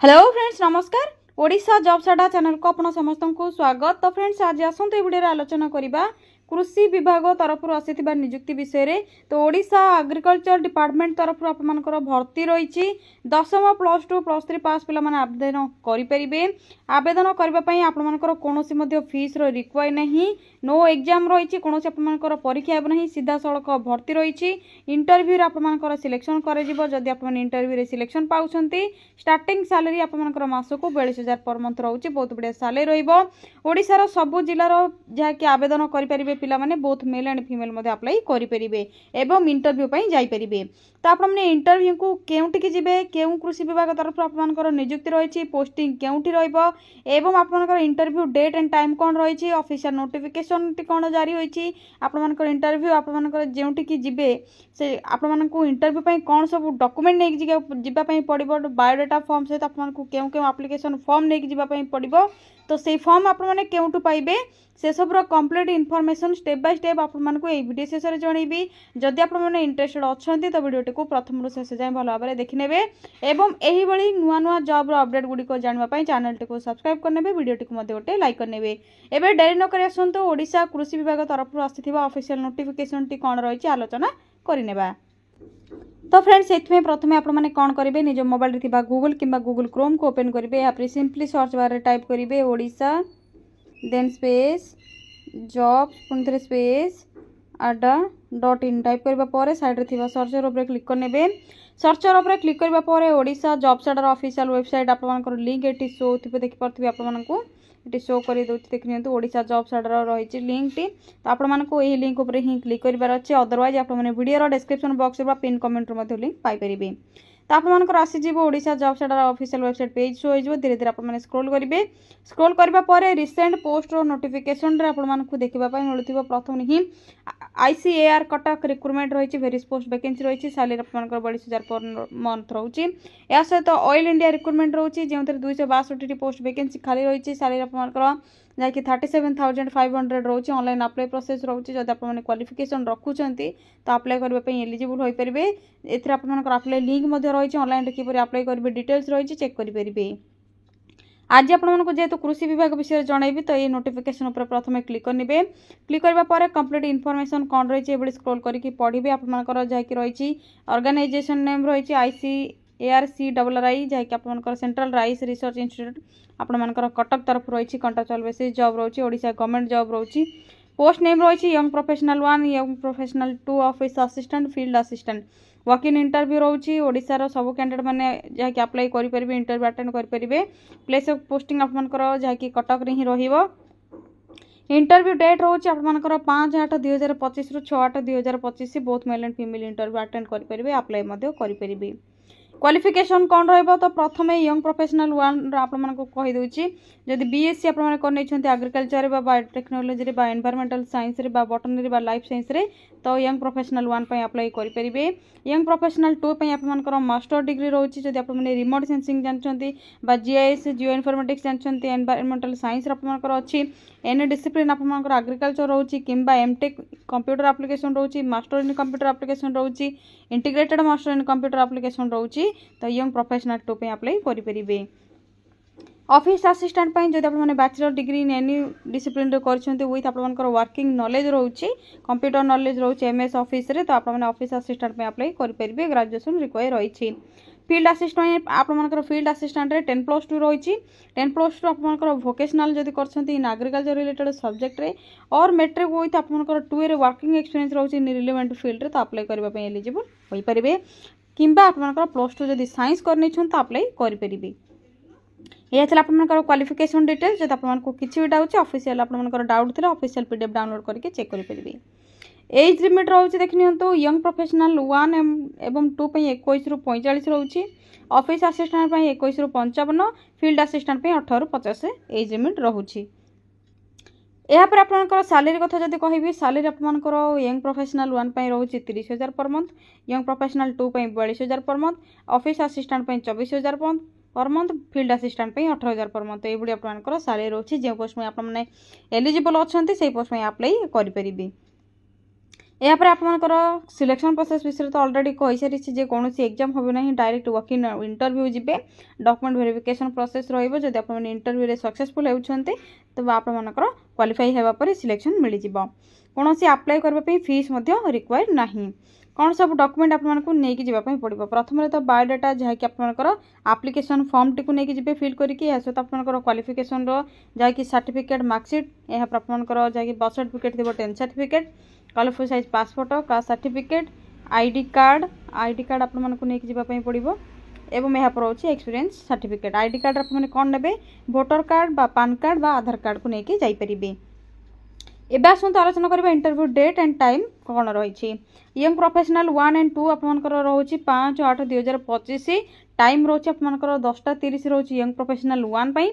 Hello friends नमस्कार। Odisha jobs अड्डा channel को आपण समस्त को स्वागत। तो फ्रेंड्स आज आसंतु वीडियो आलोचना करबा कृषि विभाग तरफ आसीथिबा नियुक्ति विषय रे। तो ओडिशा एग्रीकल्चर डिपार्टमेंट तरफ आपनकर भर्ती रही 10वीं +2 +3 पास पिला माने आवेदन करि परिबे। आवेदन करबा पई आपनकर कोनोसी मध्ये फीस रो रिक्वायर नहीं, नो एग्जाम रही, कोनोसी आपनकर परीक्षा हेब नहीं, सीधा सड़क भर्ती रही। इंटरव्यू रे आपनकर सिलेक्शन करे जिवो। जदि आपन इंटरव्यू रे सिलेक्शन पाउछंती स्टार्टिंग सैलरी आपनकर मासको 42,000 पर मंथ रहउची। बहुत बढ़िया सैलरी रहिबो। ओडिसा रो सब जिल्ला रो जहा कि आवेदन करि परिबे पिला माने बोथ मेल एंड फीमेल मध्ये अप्लाई करि परिबे एवं इंटरव्यू पई जाई परिबे। तो आपण माने इंटरव्यू को केउंटी की जिबे, केउ कृषि विभाग तरफ आपनकर नियुक्ति रहिछि, पोस्टिंग केउंटी रहइबो एवं आपनकर इंटरव्यू डेट एंड टाइम कोन रहिछि, ऑफिशियल नोटिफिकेशन टी कोन जारी होइछि, आपनकर इंटरव्यू आपनकर जेउंटी की जिबे से आपनकर इंटरव्यू पई कोन सब डॉक्यूमेंट नै जिबा पई पड़िबो, बायोडाटा फॉर्म सहित आपनकर केउ केउ एप्लीकेशन फॉर्म नै जिबा पई पड़िबो। तो से फॉर्म आपण माने केउंटू पाइबे से सब रो complete information step by step आपण मानकु ए वीडियो शेष रे जणैबी। जदि आपण माने इंटरेस्टेड अछंती तो वीडियो को प्रथम रु शेष जाय भलो भाबरे देखि नेबे एवं एही बळी नुवा नुवा जॉब रो अपडेट गुडी को जानबा पई चैनल को सब्सक्राइब करनेबे, वीडियो को मध्ये ओटे लाइक करनेबे। एबे डेरी न करी आसंतो ओडिशा कृषि विभाग तरफ आस्थिबा ऑफिशियल नोटिफिकेशन टी कोन रहिछि आलोचना करिनेबा। तो फ्रेंड्स से प्रथम आप कौन करेंगे, निज मोबाइल रे गूगल किंबा गूगल क्रोम को ओपन करेंगे। यहाँ सिंपली सर्च बार रे टाइप करेंगे ओडिशा देन स्पेस जॉब्स पुणी स्पेस अड्डा.in टाइप करबा परे साइड रे थिबा सर्चर ऊपर क्लिक करनेबे। सर्चर ऊपर क्लिक करबा परे ओडिशा जॉब्स अड्डा ऑफिशियल वेबसाइट आपनकर लिंक एटी शो थिबे देखि परथिबे। आपनकु ये शो कर देखिए ओडिशा जॉब्स अड्डा रही लिंक टी। तो आपको यही लिंक उपर ही क्लिक करार अच्छे। अदरवाइज आप video description box pin comment link Piper. तो आपंकर आसीज ओडिशा जॉब्स अड्डा ऑफिशियल वेबसाइट पेज शो हो धीरे धीरे आपने स्क्रॉल करेंगे। स्क्रॉल करने रिसेंट पोस्ट नोटिफिकेशन आपको देखापी मिलूँ प्रथम ही ICAR कटक रिक्रुटमेंट रही वेरियस पोस्ट वैकेंसी रही। सैलरी आपंकर 42,000 पर मंथ रोचे। या सहित ऑयल इंडिया रिक्रुटमेंट रोचे जो 262 पोस्ट वैकेंसी खाली रही। सैलरी आपंकर जैकि 37,500 रोचे। ऑनलाइन अप्लाई प्रोसेस रोचे। जब आप क्वालिफिकेशन रखुंट तो अप्लाई करने एलिजिबल हो पारे। एथि आपंकर अप्लाई लिंक रही ऑनलाइन किपर अप्लाई करेंगे डिटेल्स रही चेक करेंगे। आज आपको जेहेतु कृषि विभाग विषय जनइबी तो ये नोटिफिकेशन उपर प्रथम क्लिक करेंगे। क्लिक करने कंप्लीट इनफॉरमेशन कौन रही है स्क्रॉल करके पढ़े। आपंकर जहाँकि रही ऑर्गेनाइजेशन नेम रही ICARCRI जहाँकि आपंकर सेंट्रल राइस रिसर्च इंस्टीट्यूट आपंकर कटक तरफ रही। कंट्राक्चुअल बेसिस जॉब रही, ओडिशा गवर्नमेंट जॉब रही। पोस्ट नेम रही young professional 1, young professional 2, office assistant, field assistant. Walk in interview रोची। ओडिशा सब कैंडिडेट मैंने जहाँकि अप्लाई करेंगे इंटरव्यू अटेंड करेंगे। प्लेस ऑफ पोस्टिंग आपंकर जहाँकि कटक रे ही रहिबो। इंटरव्यू डेट रोचे आपंकर 5/8/2025 रु 6/8/2025 both male and female interview attend करेंगे अप्लाई करेंगे। क्वालिफिकेशन कौन रहिबो तो प्रथम यंग प्रोफेशनल 1 आपको कहीदे। जदि BSc आपने agriculture biotechnology environmental science botany life science तो यंग प्रोफेशनल 1 अप्लाई करेंगे। यंग प्रोफेशनल 2 आपंकर मास्टर डिग्री रोचे। जदि आप रिमोट सेंसिंग जानते GIS जियो इनफॉर्मेटिक्स जानते एनवायरमेंटल साइंस आपंकर अच्छी एनी डिसिप्लिन आपंकर एग्रीकल्चर रोचे किंबा MTech कंप्यूटर एप्लिकेशन रोचे, मास्टर इन कंप्यूटर एप्लिकेशन रोचे, integrated master in computer application रोचे। तो यंग प्रोफेशनल 2 अप्लाई करेंगे। ऑफिस असिस्टेंट जब आप bachelor degree in any discipline कर विथ आपंकर वर्किंग नॉलेज रोचे, कंप्यूटर नॉलेज रोचे MS ऑफिस रे तो आपने ऑफिस असिस्टेंट अप्लाई करेंगे। ग्रेजुएशन रिक्वायर रही। फील्ड असिस्टेंट आपंकर फील्ड असिस्टेंट 10+2 रही। 10+2 आपंकर वोकेशनल जब कर इन एग्रीकल्चर रिलेटेड सब्जेक्ट रे और मेट्रिक विथ आपंकर 2 रे वर्किंग एक्सपीरियंस रही इन रिलेवेंट फील्ड रे तो अप्लाई करने एलिजिबल हो पारे। किंबा आपंकर +2 जब साइंस करनी तो अप्लाई करेंगे। यह आपंकर क्वालिफिकेशन डिटेल्स। जब आपको किसी भी डाउट ऑफिशियल आपंकर डाउट थे ऑफिशियल PDF डाउनलोड करके चेक करेंगे। एज लिमिट रही देखनी यंग प्रोफेशनल 1 एवं 2 21 रु 45 रोचे। ऑफिस असिस्टेंट 21 रु 55, फील्ड असिस्टेंट 18 रु 50 एज लिमिट रोचे। यापर आपंकर सैलरी कथा जब कहि सैलरी आपंकर यंग प्रोफेशनल 1 रोचे 30,000 per month, young professional 2 42,000 per month, office assistant 24,000 per month, field assistant 18,000 per month. ये आपंकर सैलरी रोचे। जो पोस्ट में आपने एलिजिबल अच्छा से पोस्ट में अप्लाई करेंगे। यापर आपंकर सिलेक्शन प्रोसेस विषय तो ऑलरेडी कही सारी कौन एग्जाम हम ना डायरेक्ट वर्क इन इंटरव्यू जी डॉक्यूमेंट वेरिफिकेशन प्रोसेस रही इंटरव्यू सक्सेसफुल होती तो आपंकर क्वालिफाई होगापर सिलेक्शन मिल जाव कौन अप्लाई करने फीस रिक्वायर ना कौन सब डॉक्यूमेंट आपको नहीं जावाई पड़ो प्रथम तो बायोडाटा जहाँकि आपंकर आप्लिकेशन फॉर्म टी नहीं जी फिल करके सहित आपंकर क्वालिफिकेशन जहाँकि सर्टिफिकेट मार्कसीट यहाँ आपंकर जहाँकि बर्थ सर्टिफिकेट थी 10th certificate colourful size passport caste certificate ID card आपको नहीं जावाई पड़ो एवं यहाँ पर होची एक्सपीरियंस सर्टिफिकेट आईडी कार्ड आपने कौन ने वोटर कार्ड पान कार्ड आधार कार्ड को लेकिन जापरि एबे आसतु आलोचना करबा इंटरव्यू डेट एंड टाइम कौन रही यंग प्रोफेशनल 1 and 2 आपंकर रोचे 5/8/2025 टाइम रोचे आपंकर 10:30 रोचे यंग प्रोफेशनल 1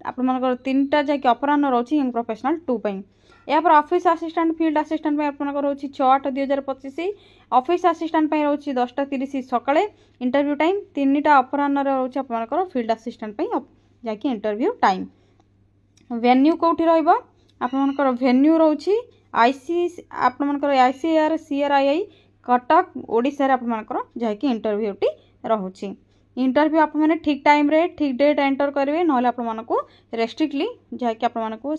आपंकर 3टा जैक अपराह रोचे यंग प्रोफेशनल 2 यहाँ पर ऑफिस असिस्टेंट फील्ड असिस्टेंट आपंकर रोचे 6/8/2025 ऑफिस असिस्टेंट रोचे 10:30 सकाळे इंटरव्यू टाइम 3टा अपराह रोचे आपंकर फील्ड असिस्टेंट जैक इंटरव्यू टाइम वेन्यू कौटी रहिबा आपंकर वेन्यू रोची आईसीआर सीआरआई कटक ओडिशा आपंकर जहाँकि इंटरव्यूटी रोचे इंटरव्यू आप ठीक टाइम रे ठीक डेट एंटर करेंगे ना आपको रेस्ट्रिक्टली जहाँकि आपको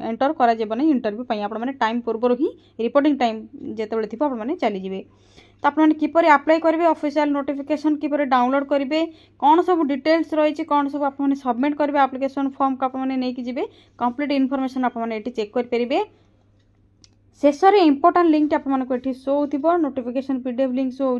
एंटर कर इंटरव्यू आपने टाइम पूर्व ही रिपोर्टिंग टाइम जिते थी आपने चलीजे तो आपने किपर अप्लाई करेंगे ऑफिशियल नोटिफिकेशन किपर डाउनलोड करेंगे कौन सब डिटेल्स रही कौन सब आपने सबमिट करेंगे एप्लिकेशन फॉर्म को आपने नहीं जी कंप्लीट इनफॉरमेशन आपने चेक करेंगे शेष में इंपोर्टाट लिंक आपको शो हो नोटिफिकेशन पीडीएफ लिंक शो हो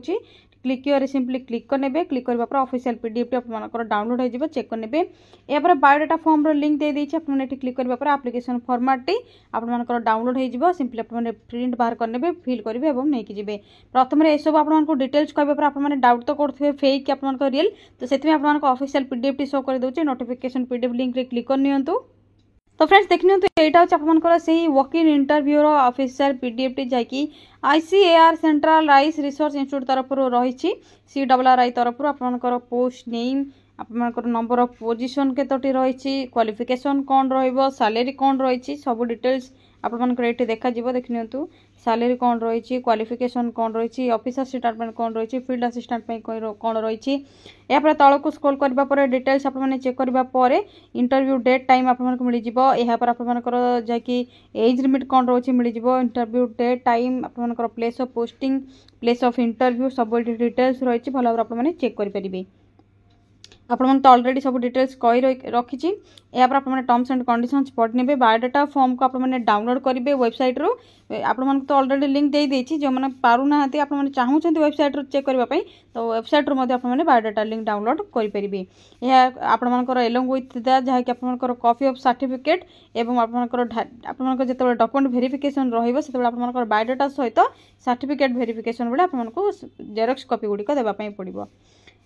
क्लिक कर सिंपली क्लिक करने क्लिक करने ऑफिशियल पीडीएफ आपंकर डाउनलोड हो चेक करने यापर बायोडाटा फॉर्म रो लिंक दे देछि आपने क्लिक करने एप्लिकेशन फॉर्मेट टी आपंकर डाउनलोड हो सिंपली आपने प्रिंट बाहर करने फिल करेंगे और नहीं जी प्रथम ये सब आपको डिटेल्स कहने आपने डाउट तो करेंगे फेक आप रियल तो से आपको ऑफिशियल पीडीएफ टी शो कर दूसरी नोटिफिकेशन पीडीएफ लिंक रे क्लिक करनी तो फ्रेंड्स देखनी तो यहाँ हूँ से walk in interview official PDF टी जैकि ICAR central rice research institute तरफ रही CRRI तरफ आपंकर पोस्ट नेम आपंकर नंबर ऑफ पोजीशन केतोटी रही क्वालिफिकेशन कौन रैलेरी कौन रही सब डिटेल्स आपंकर ये देखा देखनी सैलरी कौन रही क्वालिफिकेशन कौन रही ऑफिस असिस्टेंट कौन रही फील्ड असिस्टेंट कौन रही यापर तलक स्क्रॉल करने डिटेल्स आपने चेक करने इंटरव्यू डेट टाइम आपको मिल जापर आपंकर जैकि एज लिमिट कौन रही मिल इंटरव्यू डेट टाइम आपंकर place of posting place of interview सब डिटेल्स रही भल भाव आपने चेक करेंगे आपने तो ऑलरेडी सब डिटेल्स कही रखी यापर आपने टर्म्स एंड कंडीशंस पढ़ ने बायोडाटा फॉर्म को आपने डाउनलोड करेंगे वेबसाइट रू आपको तो ऑलरेडी लिंक दे देछि जो मैंने पारुना आपने चाहूँ वेबसाइट रू चेक करने तो वेबसाइट रू आपने बायोडाटा लिंक डाउनलोड करेंगे यह आपंकर एलंग विथ दैट जहाँकि आपंकर कॉपी ऑफ सर्टिफिकेट एवं आपंकर जो डॉक्यूमेंट वेरिफिकेशन रही आपंकर बायोडाटा सहित सर्टिफिकेट वेरिफिकेशन बेले आपको जेरॉक्स कॉपी गुड़िक देवाई पड़ो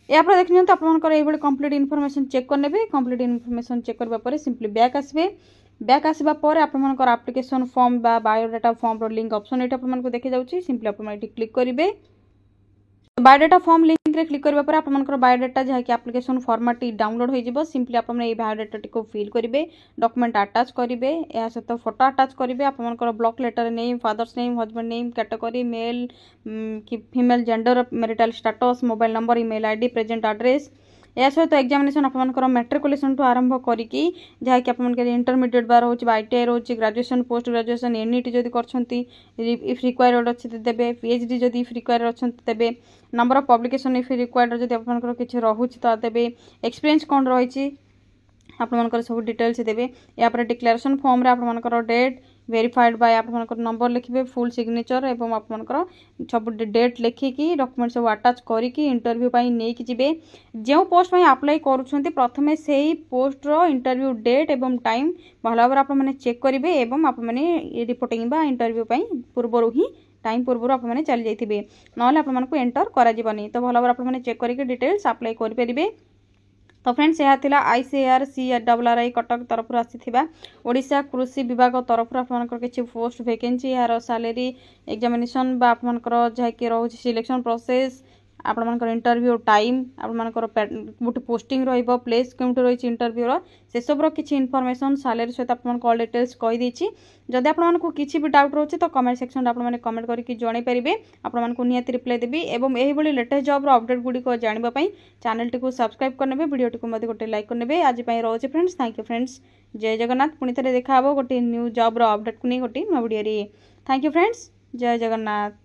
यापर देखनी तो आपंकर ये कंप्लीट इनफॉरमेशन चेक करने कंप्लीट इनफॉरमेशन चेक करने सिंपली बैक आसबे बैक आसवा पर आपंकर एप्लिकेशन फॉर्म बायोडाटा फॉर्म रो लिंक ऑप्शन ये आपको देखे जाऊँगी सिंपली आप क्लिक करेंगे बायोडाटा फॉर्म लिंक रे क्लिक करबा पर आपनकर बायोडाटा जहाँ कि एप्लिकेशन फॉर्मेट डाउनलोड हो जिवो सिंपली आपने ये बायोडाटा टी फिल करेंगे डॉक्यूमेंट अटैच करेंगे या सहित फोटो अटैच करेंगे आपनकर block letter name father's name husband name category male कि female gender marital status mobile number email ID present address या सहित एग्जामिनेशन आपंकर मैट्रिकुलेशन ठू आरंभ करी जहाँकि आपंकर इंटरमीडिएट बार हो ITI रोचे ग्रेजुएशन पोस्ट ग्रेजुएशन एनईटी जदि करछंती इफ रिक्वायर्ड अच्छे देबे PhD जदि इफ रिक्वायर्ड अच्छे देबे number of publication if required जदि आपंकर किछि रहुछि तो देबे एक्सपीरियंस कौन रही आपंकर सब डिटेल्स देबे यापर डिक्लेरेशन फॉर्म रे आपंकर डेट वेरीफाइड बाय आपंकर नंबर लिखिबे फुल सिग्नेचर एवं आपंकर सब डेट लिखिकी डॉक्यूमेंट सब अटैच करिकी इंटरव्यू पाई नेकी जिबे जो पोस्ट में अप्लाई करूछंती प्रथमे सेही पोस्ट रो इंटरव्यू डेट एवं टाइम भल भाव आप मैंने चेक करेंगे एवं आप मैंने रिपोर्टिंग बा इंटरव्यू पाई पूर्व ही टाइम पूर्व आपने चली जाइए ना आपको एंटर करानी तो भल भाव आपने चेक करके डिटेल्स अप्लाई करेंगे तो फ्रेंड्स यह थिला आईसीआर CRRI कटक तरफ आसीथिबा ओडिशा कृषि विभाग तरफ आपनकर किछि पोस्ट वैकेंसी यार सैलरी एग्जामिनेशन बा आपनकर जहाँकि रोचे सिलेक्शन प्रोसेस आपणकर इंटरव्यू टाइम आपणकर गोटे पोस्टिंग रहिबो प्लेस केउंटे रही इंटरव्यू रो से सब रो किछि इनफॉरमेशन सैलरी सहित आपन कॉल डिटेल्स कहि देछि जदि आपन को किछि भी डाउट रहउछि तो कमेंट सेक्शन रे आपन माने कमेंट करके जणाई परिबे आपन मान को नियत रिप्लाई देबी एवं एही बडी लेटेस्ट जॉब रो अपडेट गुडी को जानिबा पई चैनल टी को सब्सक्राइब करनेबे वीडियो टी को मध्ये गोटे लाइक करनेबे आज पई रहउछि फ्रेंड्स थैंक यू फ्रेंड्स जय जगन्नाथ पुनी थरे देखा हबो गोटे न्यू जॉब रो अपडेट को नै गोटे नो वीडियो रे थैंक यू फ्रेंड्स जय जगन्नाथ।